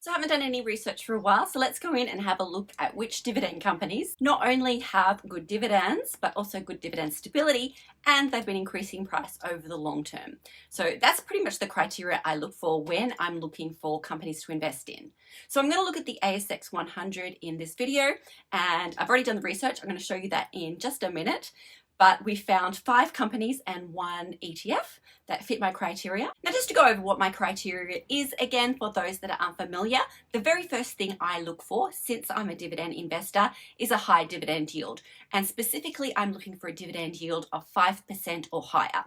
So I haven't done any research for a while, so let's go in and have a look at which dividend companies not only have good dividends, but also good dividend stability, and they've been increasing price over the long term. So that's pretty much the criteria I look for when I'm looking for companies to invest in. So I'm going to look at the ASX 100 in this video, and I've already done the research. I'm going to show you that in just a minute. But we found 5 companies and 1 ETF that fit my criteria. Now, just to go over what my criteria is again for those that are unfamiliar, the very first thing I look for, since I'm a dividend investor, is a high dividend yield. And specifically, I'm looking for a dividend yield of 5% or higher.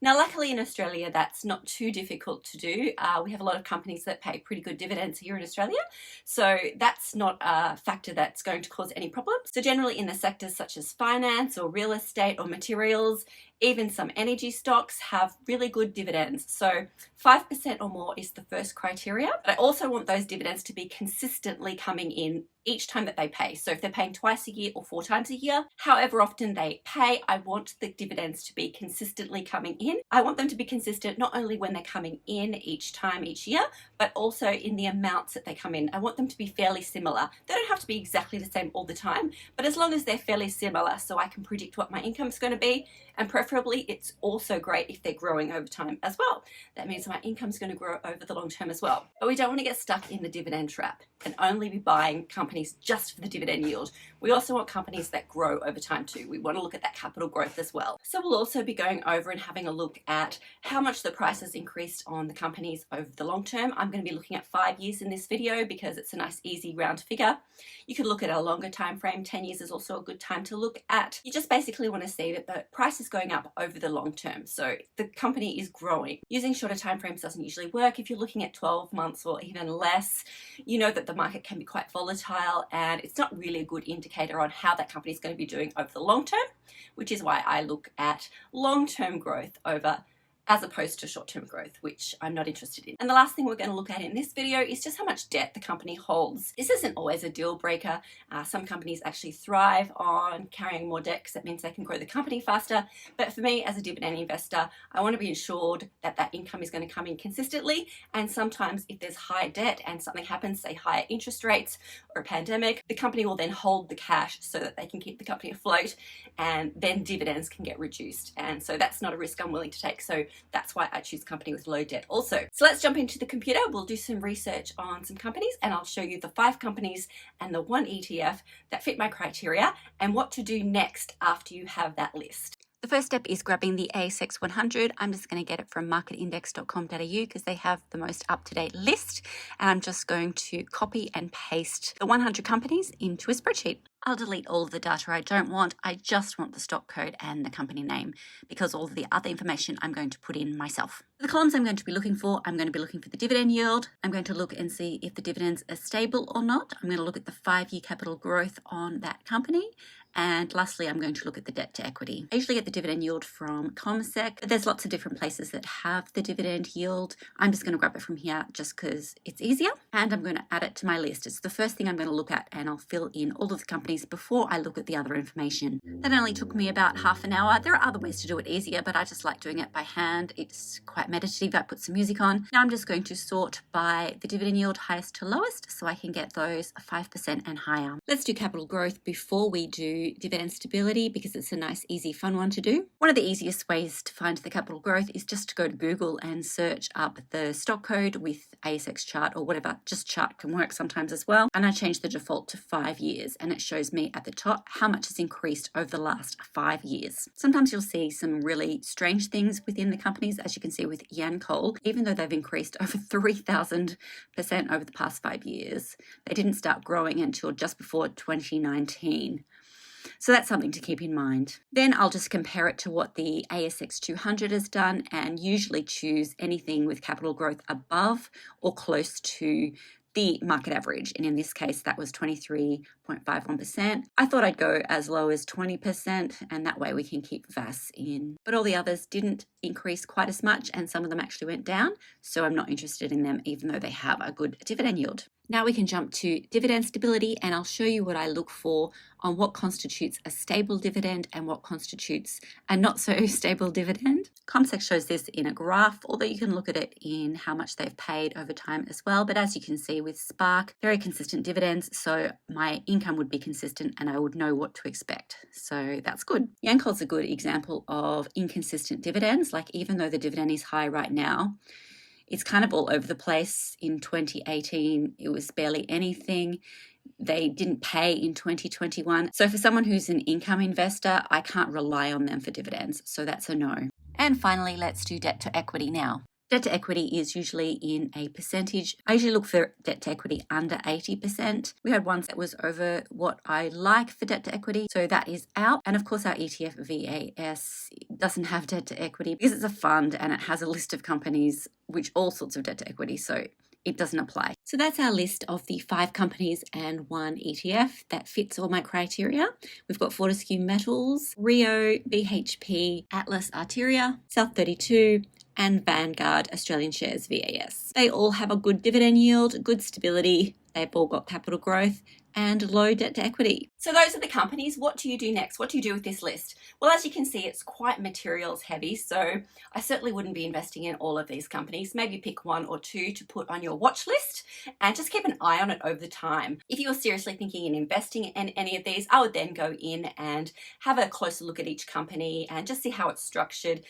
Now, luckily in Australia, that's not too difficult to do. We have a lot of companies that pay pretty good dividends here in Australia. So that's not a factor that's going to cause any problems. So generally in the sectors such as finance or real estate or materials, even some energy stocks have really good dividends. So 5% or more is the first criteria. But I also want those dividends to be consistently coming in each time that they pay. So if they're paying twice a year or 4 times a year, however often they pay, I want the dividends to be consistently coming in. I want them to be consistent not only when they're coming in each time each year, but also in the amounts that they come in. I want them to be fairly similar. They don't have to be exactly the same all the time, but as long as they're fairly similar so I can predict what my income is going to be, and preferably it's also great if they're growing over time as well. That means my income is going to grow over the long term as well. But we don't want to get stuck in the dividend trap and only be buying companies just for the dividend yield. We also want companies that grow over time too. We want to look at that capital growth as well. So we'll also be going over and having a look at how much the price has increased on the companies over the long term. I'm going to be looking at 5 years in this video because it's a nice easy round figure. You could look at a longer time frame. 10 years is also a good time to look at. You just basically want to see that the price is going up over the long term. So the company is growing. Using shorter time frames doesn't usually work. If you're looking at 12 months or even less, you know that the market can be quite volatile and it's not really a good indicator on how that company is going to be doing over the long term, which is why I look at long-term growth over as opposed to short-term growth, which I'm not interested in. And the last thing we're going to look at in this video is just how much debt the company holds. This isn't always a deal breaker. Some companies actually thrive on carrying more debt because that means they can grow the company faster. But for me, as a dividend investor, I want to be assured that that income is going to come in consistently. And sometimes if there's high debt and something happens, say higher interest rates or a pandemic, the company will then hold the cash so that they can keep the company afloat, and then dividends can get reduced. And so that's not a risk I'm willing to take. So that's why I choose a company with low debt also. So let's jump into the computer. We'll do some research on some companies and I'll show you the 5 companies and the 1 ETF that fit my criteria and what to do next after you have that list. The first step is grabbing the ASX 100. I'm just going to get it from marketindex.com.au because they have the most up-to-date list. And I'm just going to copy and paste the 100 companies into a spreadsheet. I'll delete all of the data I don't want. I just want the stock code and the company name because all of the other information I'm going to put in myself. The columns I'm going to be looking for, I'm going to be looking for the dividend yield. I'm going to look and see if the dividends are stable or not. I'm going to look at the 5-year capital growth on that company. And lastly, I'm going to look at the debt to equity. I usually get the dividend yield from CommSec, but there's lots of different places that have the dividend yield. I'm just going to grab it from here just because it's easier. And I'm going to add it to my list. It's the first thing I'm going to look at, and I'll fill in all of the companies before I look at the other information. That only took me about half an hour. There are other ways to do it easier, but I just like doing it by hand. It's quite meditative. I put some music on. Now I'm just going to sort by the dividend yield highest to lowest so I can get those 5% and higher. Let's do capital growth before we do dividend stability because it's a nice, easy, fun one to do. One of the easiest ways to find the capital growth is just to go to Google and search up the stock code with ASX chart or whatever. Just chart can work sometimes as well. And I change the default to 5 years and it shows me at the top how much has increased over the last 5 years. Sometimes you'll see some really strange things within the companies, as you can see with Yancoal. Even though they've increased over 3,000% over the past 5 years, they didn't start growing until just before 2019. So that's something to keep in mind. Then I'll just compare it to what the ASX 200 has done and usually choose anything with capital growth above or close to the market average. And in this case, that was 23.51%. I thought I'd go as low as 20%, and that way we can keep VAS in. But all the others didn't increase quite as much, and some of them actually went down. So I'm not interested in them, even though they have a good dividend yield. Now we can jump to dividend stability, and I'll show you what I look for on what constitutes a stable dividend and what constitutes a not so stable dividend. Comsec shows this in a graph, although you can look at it in how much they've paid over time as well. But as you can see with Spark, very consistent dividends, so my income would be consistent and I would know what to expect. So that's good. Yancoal's a good example of inconsistent dividends. Like, even though the dividend is high right now, it's kind of all over the place. In 2018, it was barely anything. They didn't pay in 2021. So for someone who's an income investor, I can't rely on them for dividends. So that's a no. And finally, let's do debt to equity now. Debt to equity is usually in a percentage. I usually look for debt to equity under 80%. We had one that was over what I like for debt to equity, so that is out. And of course, our ETF VAS doesn't have debt to equity because it's a fund and it has a list of companies which all sorts of debt to equity, so it doesn't apply. So that's our list of the 5 companies and 1 ETF that fits all my criteria. We've got Fortescue Metals, Rio, BHP, Atlas Arteria, South 32, and Vanguard Australian Shares VAS. They all have a good dividend yield, good stability, they've all got capital growth, and low debt to equity. So those are the companies. What do you do next? What do you do with this list? Well, as you can see, it's quite materials heavy, so I certainly wouldn't be investing in all of these companies. Maybe pick 1 or 2 to put on your watch list and just keep an eye on it over the time. If you're seriously thinking in investing in any of these, I would then go in and have a closer look at each company and just see how it's structured.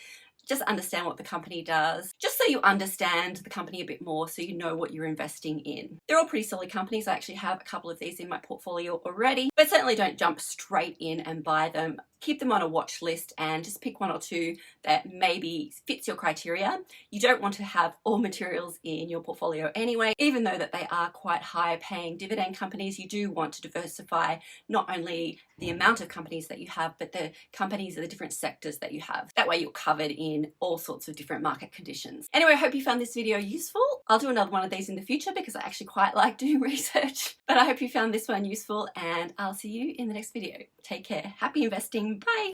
Just understand what the company does, just so you understand the company a bit more, so you know what you're investing in. They're all pretty solid companies. I actually have a couple of these in my portfolio already, but certainly don't jump straight in and buy them. Keep them on a watch list and just pick 1 or 2 that maybe fits your criteria. You don't want to have all materials in your portfolio anyway. Even though that they are quite high paying dividend companies, you do want to diversify not only the amount of companies that you have, but the companies of the different sectors that you have. That way you're covered in all sorts of different market conditions. Anyway, I hope you found this video useful. I'll do another one of these in the future because I actually quite like doing research. But I hope you found this one useful, and I'll see you in the next video. Take care. Happy investing. Bye.